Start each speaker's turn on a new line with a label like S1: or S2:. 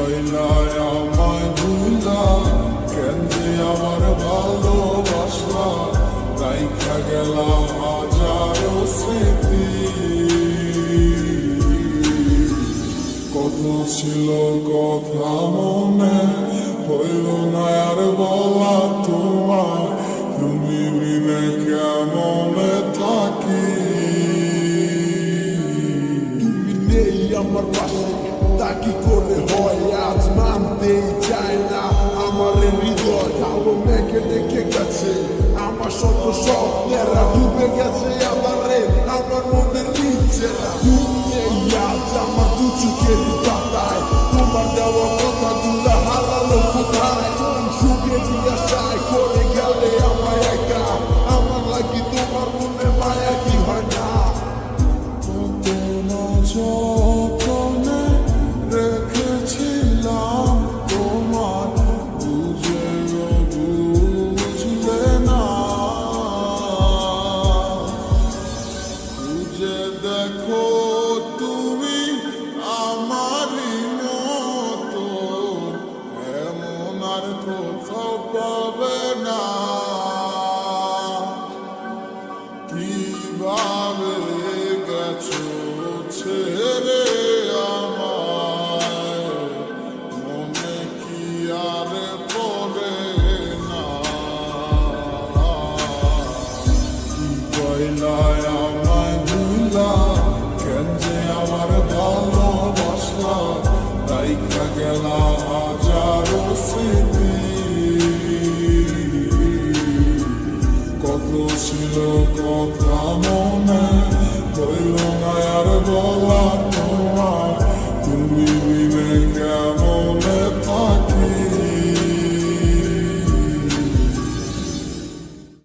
S1: কইলায় আমায় ভুলা কেন যে আমার ভালোবাসলা রাইখা গেলা হাজারো স্মৃতি কত ছিল কথা মনে হইল না আর বলা তোমার তুমি বিনে কেমনে থাকি
S2: তুমি নেই আমার পাশে তা কি করে হয় আজ মানতেই চায় না আমার হৃদয় কালো মেঘে ডেকে গেছে আমার শত স্বপ্নেরা ডুবে গেছে আমারে আমার মনের নিচে তুমি নেই আজ আমার দু চোখের পাতায় তোমার দেওয়া কথা তুলে হারালো কোথায় সুখে জিজ্ঞাসায় করে গেলে আমায় একা আমার লাগি তোমার মনে মায়া কি হয় না
S1: কত না যতনে রেখেছিলাম তোমার বুঝেও বুঝলে না বুঝে দেখো তুমি আমারই মতো এমন আর কোথাও পাবে না কিভাবে গেছো ছেড়ে আমায় মনে কি আর পড়ে না কি কইলায় আমায় ভুলা কেন যে আমার ভালোবাসলা রাইখা গেলা হাজারো স্মৃতি কত ছিল কথা মনে